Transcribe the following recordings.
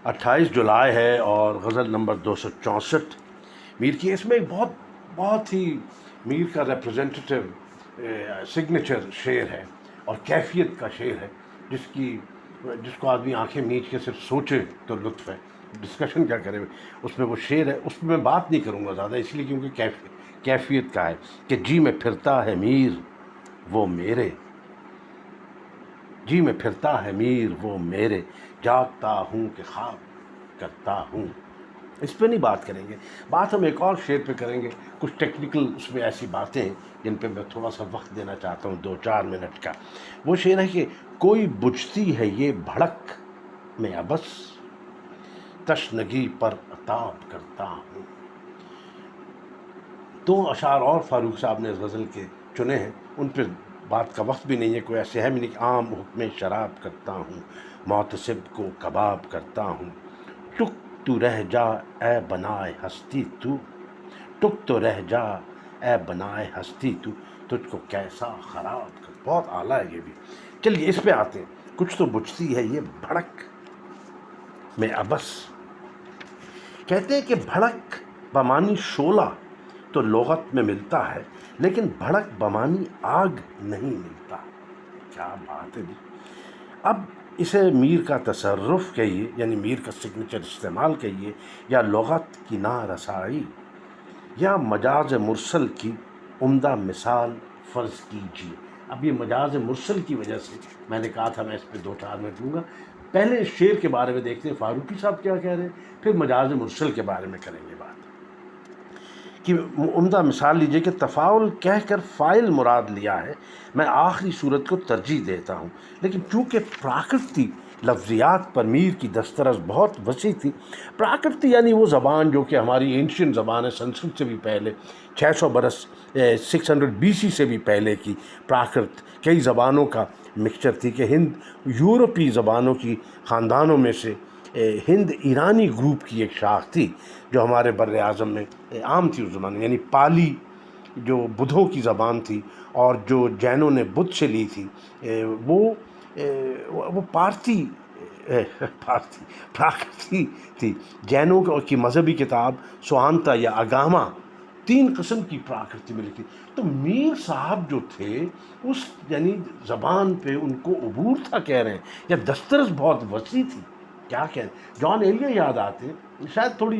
28 جولائی ہے اور غزل نمبر 264 میر کی. اس میں ایک بہت ہی میر کا ریپرزینٹیو سگنیچر شعر ہے اور کیفیت کا شعر ہے جس کو آدمی آنکھیں میچ کے صرف سوچے تو لطف ہے. ڈسکشن کیا کرے اس میں. وہ شعر ہے, اس میں میں بات نہیں کروں گا زیادہ, اس لیے کیونکہ کیفیت کا ہے کہ جی میں پھرتا ہے میر وہ میرے, جی میں پھرتا ہے میر وہ میرے, جاگتا ہوں کہ خواب کرتا ہوں. اس پہ نہیں بات کریں گے, بات ہم ایک اور شعر پہ کریں گے. کچھ ٹیکنیکل اس میں ایسی باتیں ہیں جن پہ میں تھوڑا سا وقت دینا چاہتا ہوں, 2-4 منٹ کا. وہ شعر ہے کہ کوئی بجھتی ہے یہ بھڑک میں ابس, تشنگی پر عتاب کرتا ہوں. 2 اشعار اور فاروق صاحب نے اس غزل کے چنے ہیں, ان پہ بات کا وقت بھی نہیں ہے, کوئی ایسے ہے بھی نہیں. کہ عام حکم شراب کرتا ہوں, محتسب کو کباب کرتا ہوں. ٹک تو رہ جا اے بنائے ہستی تو, ٹک تو رہ جا اے بنائے ہستی تو, تجھ کو کیسا خراب کر. بہت اعلیٰ ہے یہ بھی. چلیے اس پہ آتے ہیں. کچھ تو بجھتی ہے یہ بھڑک میں ابس. کہتے ہیں کہ بھڑک بمانی شعلہ تو لغت میں ملتا ہے, لیکن بھڑک بمانی آگ نہیں ملتا. کیا بات ہے جی. اب اسے میر کا تصرف کہیے, یعنی میر کا سگنیچر استعمال کہیے, یا لغت کی نارسائی, یا مجاز مرسل کی عمدہ مثال فرض کیجیے. اب یہ مجاز مرسل کی وجہ سے میں نے کہا تھا میں اس پہ 2-4 منٹ لوں گا. پہلے شعر کے بارے میں دیکھتے ہیں فاروقی صاحب کیا کہہ رہے ہیں, پھر مجاز مرسل کے بارے میں کریں گے بات. کہ عمدہ مثال لیجئے کہ تفاعل کہہ کر فاعل مراد لیا ہے, میں آخری صورت کو ترجیح دیتا ہوں. لیکن چونکہ پراکرتی لفظیات پر میر کی دسترس بہت وسیع تھی. پراکرتی یعنی وہ زبان جو کہ ہماری اینشین زبان ہے, سنسکرت سے بھی پہلے, 600 برس 600 BC سے بھی پہلے کی پراکرت کئی زبانوں کا مکسچر تھی. کہ ہند یورپی زبانوں کی خاندانوں میں سے ہند ایرانی گروپ کی ایک شاخ تھی جو ہمارے بر اعظم میں عام تھی اس زمانے. یعنی پالی جو بدھوں کی زبان تھی اور جو جینوں نے بدھ سے لی تھی, وہ پارسی پراکرتی تھی. جینوں کی مذہبی کتاب سوانتا یا اگاما 3 قسم کی پراکرتی میں لکھی. تو میر صاحب جو تھے اس یعنی زبان پہ ان کو عبور تھا کہہ رہے ہیں, یا دسترس بہت وسیع تھی. کیا کہہ رہے ہیں, جان ایلیا یاد آتے ہیں شاید تھوڑی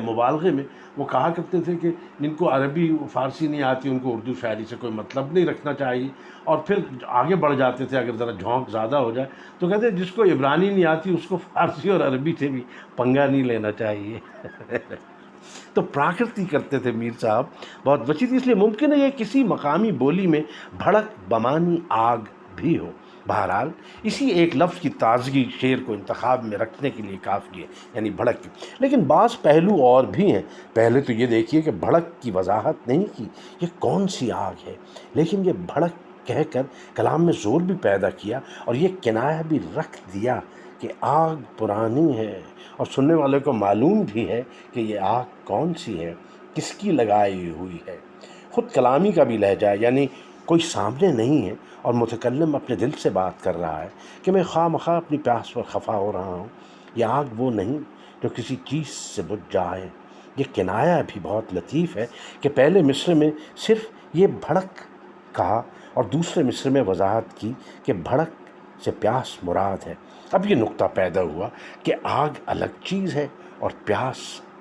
مبالغے میں. وہ کہا کرتے تھے کہ جن کو عربی فارسی نہیں آتی ان کو اردو شاعری سے کوئی مطلب نہیں رکھنا چاہیے. اور پھر آگے بڑھ جاتے تھے, اگر ذرا جھونک زیادہ ہو جائے تو کہتے ہیں جس کو عبرانی نہیں آتی اس کو فارسی اور عربی سے بھی پنگا نہیں لینا چاہیے. تو پراکرتی کرتے تھے میر صاحب, بہت وسیع تھی. اس لیے ممکن ہے یہ کسی مقامی بولی میں بھڑک بمانی آگ بھی ہو. بہرحال اسی ایک لفظ کی تازگی شعر کو انتخاب میں رکھنے کے لیے کافی ہے, یعنی بھڑک کی. لیکن بعض پہلو اور بھی ہیں. پہلے تو یہ دیکھیے کہ بھڑک کی وضاحت نہیں کی یہ کون سی آگ ہے, لیکن یہ بھڑک کہہ کر کلام میں زور بھی پیدا کیا اور یہ کنایہ بھی رکھ دیا کہ آگ پرانی ہے, اور سننے والے کو معلوم بھی ہے کہ یہ آگ کون سی ہے, کس کی لگائی ہوئی ہے. خود کلامی کا بھی لہجہ ہے, یعنی کوئی سامنے نہیں ہے اور متکلم اپنے دل سے بات کر رہا ہے کہ میں خواہ مخواہ اپنی پیاس پر خفا ہو رہا ہوں. یہ آگ وہ نہیں جو کسی چیز سے بجھ جائے. یہ کنایہ بھی بہت لطیف ہے کہ پہلے مصرع میں صرف یہ بھڑک کہا اور دوسرے مصرع میں وضاحت کی کہ بھڑک سے پیاس مراد ہے. اب یہ نقطہ پیدا ہوا کہ آگ الگ چیز ہے اور پیاس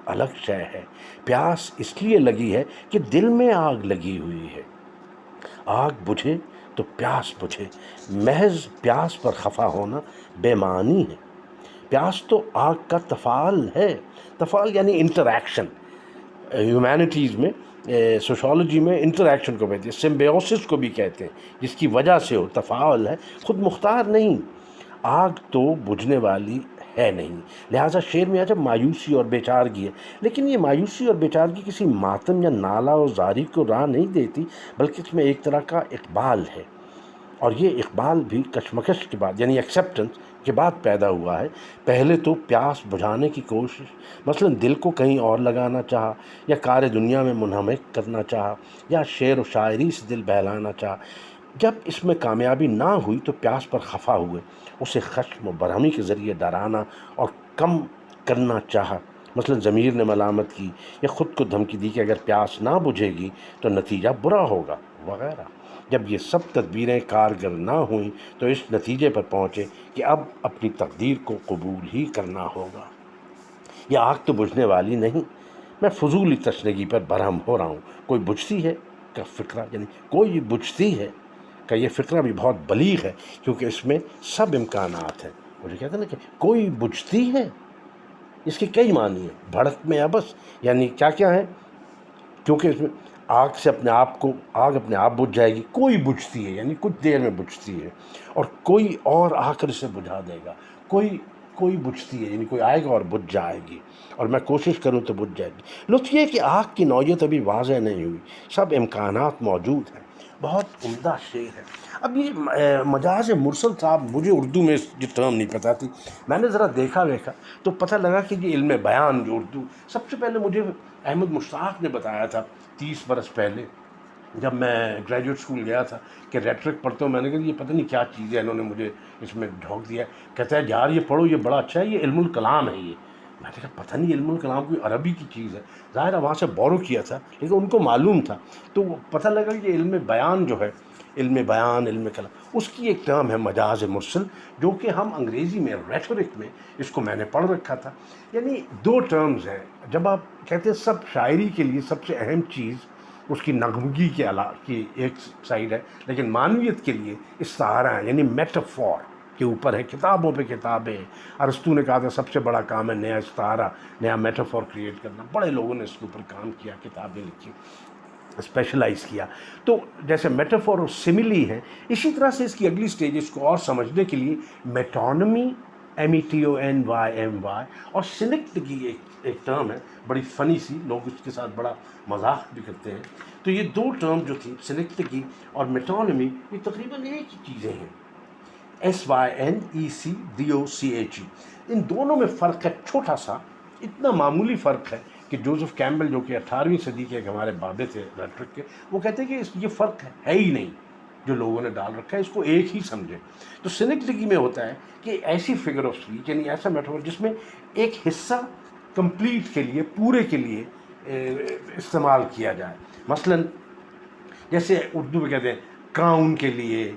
الگ شے ہے. پیاس اس لیے لگی ہے کہ دل میں آگ لگی ہوئی ہے. آگ بجھے تو پیاس بجھے. محض پیاس پر خفا ہونا بے معنی ہے. پیاس تو آگ کا تفاعل ہے. تفاعل یعنی انٹریکشن. ہیومینٹیز میں سوشالوجی میں انٹریکشن کو کہتے ہیں, سمبیوسس کو بھی کہتے ہیں, جس کی وجہ سے ہو. تفاعل ہے, خود مختار نہیں. آگ تو بجھنے والی ہے نہیں, لہٰذا شعر میں عجب مایوسی اور بیچارگی ہے. لیکن یہ مایوسی اور بیچارگی کسی ماتم یا نالہ و زاری کو راہ نہیں دیتی, بلکہ اس میں ایک طرح کا اقبال ہے. اور یہ اقبال بھی کشمکش کے بعد یعنی ایکسیپٹنس کے بعد پیدا ہوا ہے. پہلے تو پیاس بجھانے کی کوشش, مثلا دل کو کہیں اور لگانا چاہا, یا کار دنیا میں منہمک کرنا چاہا, یا شعر و شاعری سے دل بہلانا چاہا. جب اس میں کامیابی نہ ہوئی تو پیاس پر خفا ہوئے، اسے خشم و برہمی کے ذریعے ڈرانا اور کم کرنا چاہا، مثلا ضمیر نے ملامت کی یا خود کو دھمکی دی کہ اگر پیاس نہ بجھے گی تو نتیجہ برا ہوگا وغیرہ۔ جب یہ سب تدبیریں کارگر نہ ہوئیں تو اس نتیجے پر پہنچے کہ اب اپنی تقدیر کو قبول ہی کرنا ہوگا۔ یہ آگ تو بجھنے والی نہیں، میں فضولی تشنگی پر برہم ہو رہا ہوں۔ کوئی بجھتی ہے کا فکرہ، یعنی کوئی بجھتی ہے کا یہ فکرہ بھی بہت بلیغ ہے، کیونکہ اس میں سب امکانات ہیں۔ مجھے کہتے ہیں نا کہ کوئی بجھتی ہے، اس کے کئی معنی ہیں۔ بھڑک میں ابس، یعنی کیا کیا ہے، کیونکہ اس میں آگ سے آگ اپنے آپ بجھ جائے گی، کوئی بجھتی ہے یعنی کچھ دیر میں بجھتی ہے، اور کوئی اور آ کر اسے بجھا دے گا۔ کوئی بجھتی ہے یعنی کوئی آئے گا اور بجھ جائے گی، اور میں کوشش کروں تو بجھ جائے گی۔ لطف یہ کہ آگ کی نوعیت ابھی واضح نہیں ہوئی، سب امکانات موجود ہیں۔ بہت عمدہ شعر ہے۔ اب یہ مجاز مرسل صاحب، مجھے اردو میں یہ ٹرم نہیں پتہ تھی، میں نے ذرا دیکھا تو پتہ لگا کہ یہ علم بیان جو اردو، سب سے پہلے مجھے احمد مشتاق نے بتایا تھا 30 برس پہلے، جب میں گریجویٹ اسکول گیا تھا، کہ ریٹرک پڑھتا ہوں۔ میں نے کہا یہ پتہ نہیں کیا چیز ہے، انہوں نے مجھے اس میں ڈھونک دیا۔ کہتا ہے یار یہ پڑھو، یہ بڑا اچھا ہے، یہ علم الکلام ہے۔ یہ میں نے کہا پتہ نہیں، علم الکلام کوئی عربی کی چیز ہے، ظاہر ہے وہاں سے بورو کیا تھا، لیکن ان کو معلوم تھا۔ تو پتہ لگا کہ علم بیان جو ہے، علم بیان، علم کلام، اس کی ایک ٹرم ہے مجاز مرسل، جو کہ ہم انگریزی میں ریٹورک میں اس کو میں نے پڑھ رکھا تھا۔ یعنی دو ٹرمز ہیں۔ جب آپ کہتے ہیں سب شاعری کے لیے سب سے اہم چیز اس کی نغمگی کے کی ایک سائڈ ہے، لیکن معنویت کے لیے استعارہ ہے، یعنی میٹافور کے اوپر ہے۔ کتابوں پہ کتابیں، ارسطو نے کہا تھا سب سے بڑا کام ہے نیا استعارہ، نیا میٹافور کریٹ کرنا۔ بڑے لوگوں نے اس کے اوپر کام کیا، کتابیں لکھی، اسپیشلائز کیا۔ تو جیسے میٹافور اور سملی ہیں، اسی طرح سے اس کی اگلی سٹیج اس کو اور سمجھنے کے لیے میٹونمی، METONYMY، اور سنکٹگی ایک ٹرم ہے، بڑی فنی سی، لوگ اس کے ساتھ بڑا مذاق بھی کرتے ہیں۔ تو یہ دو ٹرم جو تھی، سنکٹگی اور میٹونمی، یہ تقریباً ایک ہی چیزیں ہیں، SYNECDOCHE۔ ان دونوں میں فرق ہے چھوٹا سا، اتنا معمولی فرق ہے کہ جوزف کیمبل، جو کہ 18ویں صدی کے ہمارے بابے تھے ریٹرک کے، وہ کہتے ہیں کہ یہ فرق ہے ہی نہیں جو لوگوں نے ڈال رکھا ہے، اس کو ایک ہی سمجھیں۔ تو سنکٹگی میں ہوتا ہے کہ ایسی فگر آف اسپیچ، یعنی ایسا میٹافور جس میں ایک حصہ کمپلیٹ کے لیے، پورے کے لیے استعمال کیا جائے۔ مثلا جیسے اردو میں کہتے ہیں کراؤن کے لیے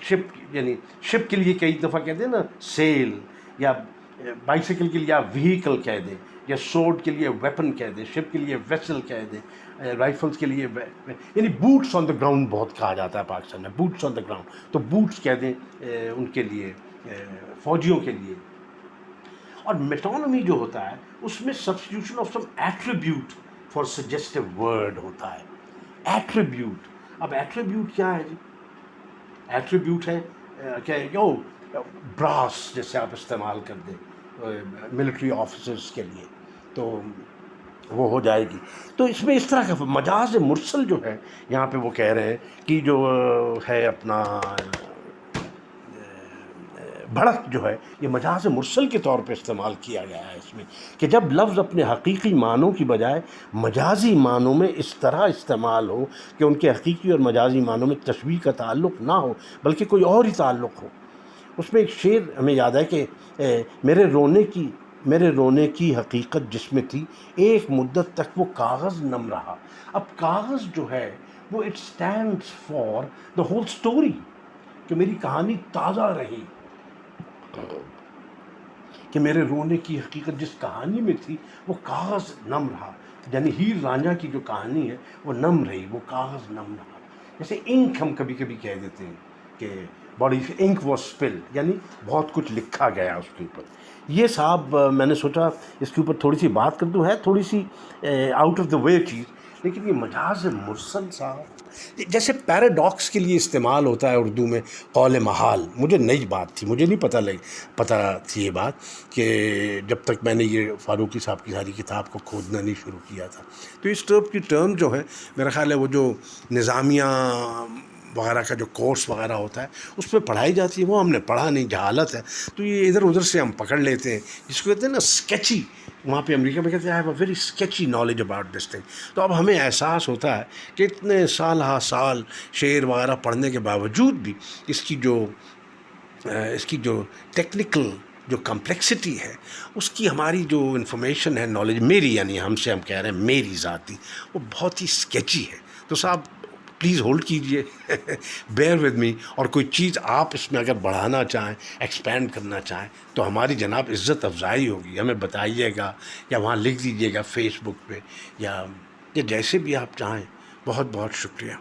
شپ، یعنی شپ کے لیے کئی دفعہ کہتے ہیں نا سیل، یا بائیسیکل کے لیے آپ وہیکل کہہ دیں، یا سورڈ کے لیے ویپن کہہ دیں، شپ کے لیے ویسل کہہ دیں، رائفلس کے لیے یعنی بوٹس آن دا گراؤنڈ بہت کہا جاتا ہے پاکستان میں، بوٹس آن دا گراؤنڈ، تو بوٹس کہہ دیں ان کے لیے، فوجیوں کے لیے۔ اور میٹونمی جو ہوتا ہے اس میں substitution of some attribute for suggestive word ہوتا ہے۔ ایٹریبیوٹ، اب ایٹریبیوٹ کیا ہے جی؟ ایٹریبیوٹ ہے کہ براس جیسے آپ استعمال کر دیں ملٹری آفیسرز کے لیے، تو وہ ہو جائے گی۔ تو اس میں اس طرح کا مجاز مرسل جو ہے، یہاں پہ وہ کہہ رہے ہیں کہ جو ہے اپنا بھڑک جو ہے، یہ مجاز مرسل کے طور پہ استعمال کیا گیا ہے اس میں، کہ جب لفظ اپنے حقیقی معنوں کی بجائے مجازی معنوں میں اس طرح استعمال ہو کہ ان کے حقیقی اور مجازی معنوں میں تشبیہ کا تعلق نہ ہو بلکہ کوئی اور ہی تعلق ہو۔ اس میں ایک شعر ہمیں یاد ہے کہ میرے رونے کی حقیقت جس میں تھی، ایک مدت تک وہ کاغذ نم رہا۔ اب کاغذ جو ہے وہ it stands for the whole story, کہ میری کہانی تازہ رہی، کہ میرے رونے کی حقیقت جس کہانی میں تھی وہ کاغذ نم رہا، یعنی ہیر رانجھا کی جو کہانی ہے وہ نم رہی، وہ کاغذ نم رہا۔ جیسے انک ہم کبھی کبھی کہہ دیتے ہیں کہ باڈی انک واز اسپل، یعنی بہت کچھ لکھا گیا اس کے اوپر۔ یہ صاحب میں نے سوچا اس کے اوپر تھوڑی سی بات کر دوں، ہے تھوڑی سی آؤٹ آف دا وے چیز، لیکن یہ مجاز مرسل صاحب جیسے پیراڈاکس کے لیے استعمال ہوتا ہے اردو میں قول محال، مجھے نئی بات تھی، مجھے نہیں پتہ تھی یہ بات، کہ جب تک میں نے یہ فاروقی صاحب کی ساری کتاب کو کھودنا نہیں شروع کیا تھا۔ تو اس ٹرم جو ہے میرا خیال ہے وہ جو نظامیہ وغیرہ کا جو کورس وغیرہ ہوتا ہے اس پہ پڑھائی جاتی ہے، وہ ہم نے پڑھا نہیں، جہالت ہے، تو یہ ادھر ادھر سے ہم پکڑ لیتے ہیں، جس کو کہتے ہیں نا اسکیچی، وہاں پہ امریکہ میں کہتے ہیں I have a very sketchy knowledge about this thing. تو اب ہمیں احساس ہوتا ہے کہ اتنے سال ہا سال شعر وغیرہ پڑھنے کے باوجود بھی اس کی جو ٹیکنیکل جو کمپلیکسٹی ہے، اس کی ہماری جو انفارمیشن ہے، نالج میری، یعنی ہم کہہ رہے ہیں میری ذاتی، وہ بہت ہی اسکیچی ہے. تو صاحب پلیز ہولڈ کیجئے بیئر ود می، اور کوئی چیز آپ اس میں اگر بڑھانا چاہیں، ایکسپینڈ کرنا چاہیں تو ہماری جناب عزت افزائی ہوگی، ہمیں بتائیے گا یا وہاں لکھ دیجیے گا فیس بک پہ، یا جیسے بھی آپ چاہیں. بہت بہت شکریہ.